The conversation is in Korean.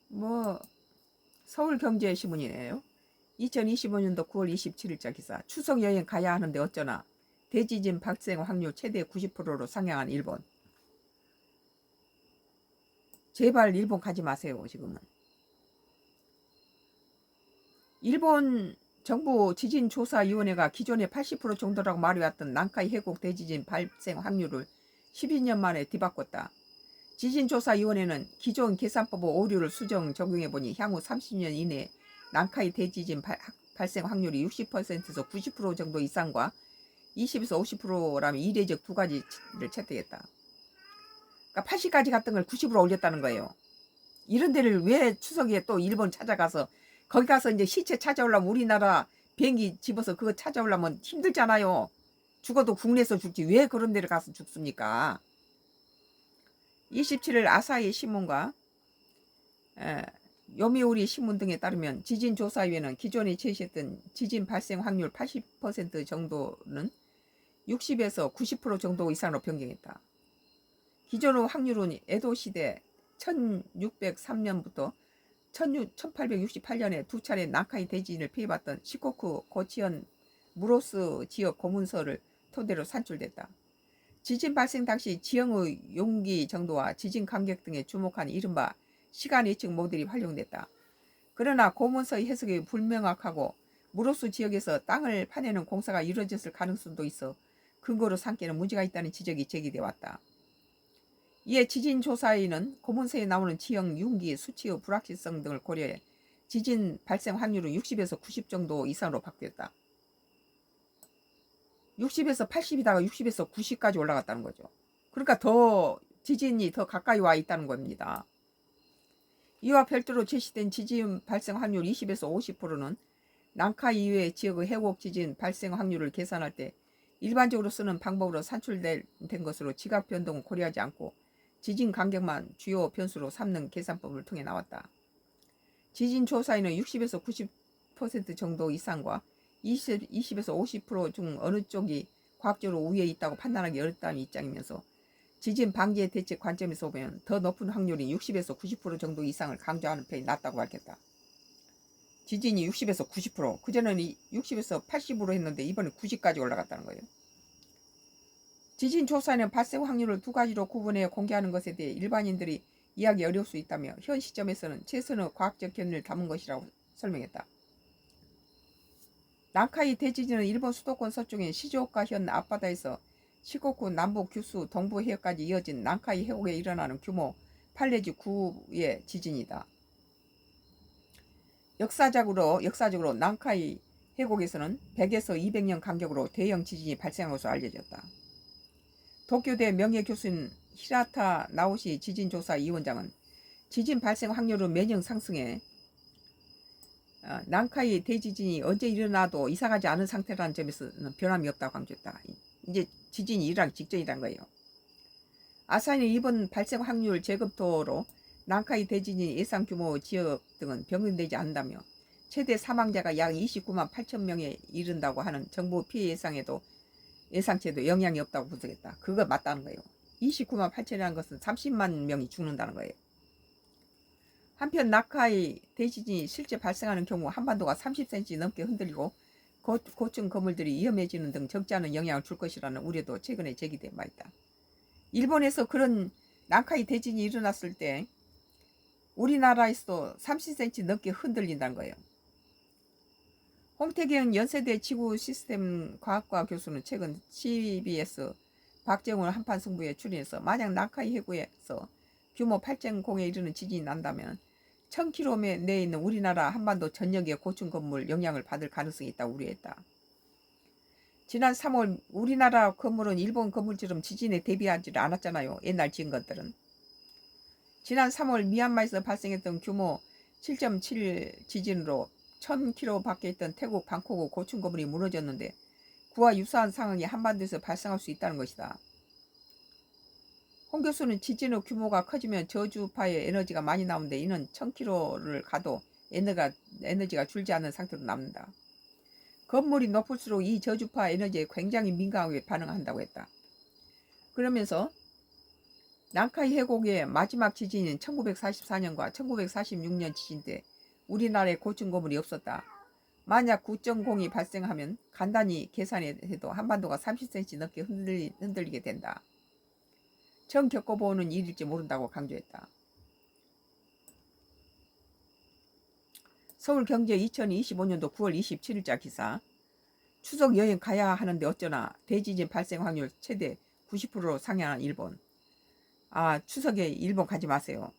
뭐 서울경제신문이네요. 2025년도 9월 27일자 기사. 추석 여행 가야 하는데 어쩌나. 대지진 발생 확률 최대 90%로 상향한 일본. 제발 일본 가지 마세요. 지금은. 일본 정부 지진조사위원회가 기존의 80% 정도라고 말해왔던 난카이 해곡 대지진 발생 확률을 12년 만에 뒤바꿨다. 지진조사위원회는 기존 계산법 오류를 수정 적용해보니 향후 30년 이내에 난카이 대지진 발생 확률이 60%에서 90% 정도 이상과 20에서 50%라면 이례적 두 가지를 채택했다. 그러니까 80까지 갔던 걸 90으로 올렸다는 거예요. 이런 데를 왜 추석에 또 일본 찾아가서 거기 가서 이제 시체 찾아오려면 우리나라 비행기 집어서 그거 찾아오려면 힘들잖아요. 죽어도 국내에서 죽지 왜 그런 데를 가서 죽습니까? 27일 아사히 신문과 요미우리 신문 등에 따르면 지진조사위원회는 기존에 제시했던 지진 발생 확률 80% 정도는 60에서 90% 정도 이상으로 변경했다. 기존의 확률은 에도시대 1603년부터 1868년에 두 차례 난카이 대지진을 피해봤던 시코쿠 고치현 무로스 지역 고문서를 토대로 산출됐다. 지진 발생 당시 지형의 용기 정도와 지진 간격 등에 주목한 이른바 시간 예측 모델이 활용됐다. 그러나 고문서의 해석이 불명확하고 무로스 지역에서 땅을 파내는 공사가 이루어졌을 가능성도 있어 근거로 삼기에는 문제가 있다는 지적이 제기돼 왔다. 이에 지진조사위는 고문서에 나오는 지형 융기 수치의 불확실성 등을 고려해 지진 발생 확률을 60에서 90 정도 이상으로 바뀌었다. 60에서 80이다가 60에서 90까지 올라갔다는 거죠. 그러니까 더 지진이 더 가까이 와 있다는 겁니다. 이와 별도로 제시된 지진 발생 확률 20에서 50%는 난카 이외의 지역의 해곡 지진 발생 확률을 계산할 때 일반적으로 쓰는 방법으로 산출된 것으로 지각 변동을 고려하지 않고 지진 간격만 주요 변수로 삼는 계산법을 통해 나왔다. 지진 조사에는 60에서 90% 정도 이상과 20에서 50% 중 어느 쪽이 과학적으로 우위에 있다고 판단하기 어렵다는 입장이면서 지진 방지의 대책 관점에서 보면 더 높은 확률이 60에서 90% 정도 이상을 강조하는 편이 낫다고 밝혔다. 지진이 60에서 90%, 그전에는 60에서 80으로 했는데 이번에 90까지 올라갔다는 거예요. 지진조사에는 발생 확률을 두 가지로 구분해 공개하는 것에 대해 일반인들이 이해하기 어려울 수 있다며 현 시점에서는 최선의 과학적 견해를 담은 것이라고 설명했다. 난카이 대지진은 일본 수도권 서쪽인 시즈오카 현 앞바다에서 시코쿠 남부 규슈 동부 해역까지 이어진 난카이 해곡에 일어나는 규모 8 내지 9의 지진이다. 역사적으로 난카이 해곡에서는 100에서 200년 간격으로 대형 지진이 발생한 것으로 알려졌다. 도쿄대 명예교수인 히라타 나오시 지진조사위원장은 지진 발생 확률은 매년 상승해 난카이 대지진이 언제 일어나도 이상하지 않은 상태라는 점에서는 변함이 없다고 강조했다. 이제 지진이 일어나기 직전이란 거예요. 아사히는 이번 발생 확률 제급도로 난카이 대지진 예상 규모 지역 등은 변경되지 않는다며 최대 사망자가 약 29만 8천 명에 이른다고 하는 정부 피해 예상치에도 영향이 없다고 분석했다. 그거 맞다는 거예요. 29만 8천이라는 것은 30만 명이 죽는다는 거예요. 한편 난카이 대지진이 실제 발생하는 경우 한반도가 30cm 넘게 흔들리고 고층 건물들이 위험해지는 등 적지 않은 영향을 줄 것이라는 우려도 최근에 제기된 바 있다. 일본에서 그런 난카이 대진이 일어났을 때 우리나라에서도 30cm 넘게 흔들린다는 거예요. 홍태경 연세대 지구시스템 과학과 교수는 최근 CBS 박정훈 한판 승부에 출연해서 만약 난카이 해구에서 규모 8.0에 이르는 지진이 난다면 1000km 내에 있는 우리나라 한반도 전역의 고층 건물 영향을 받을 가능성이 있다고 우려했다. 지난 3월 우리나라 건물은 일본 건물처럼 지진에 대비하지 않았잖아요. 옛날 지은 것들은. 지난 3월 미얀마에서 발생했던 규모 7.7 지진으로 1000km 밖에 있던 태국 방콕의 고층 건물이 무너졌는데 그와 유사한 상황이 한반도에서 발생할 수 있다는 것이다. 홍 교수는 지진의 규모가 커지면 저주파의 에너지가 많이 나오는데 이는 1000km를 가도 에너지가 줄지 않는 상태로 남는다. 건물이 높을수록 이 저주파 에너지에 굉장히 민감하게 반응한다고 했다. 그러면서 난카이 해곡의 마지막 지진인 1944년과 1946년 지진때 우리나라에 고층 고물이 없었다. 만약 9.0이 발생하면 간단히 계산해도 한반도가 30cm 넘게 흔들리게 된다. 처음 겪어보는 일일지 모른다고 강조했다. 서울경제 2025년도 9월 27일자 기사. 추석 여행 가야 하는데 어쩌나 대지진 발생 확률 최대 90%로 상향한 일본. 추석에 일본 가지 마세요.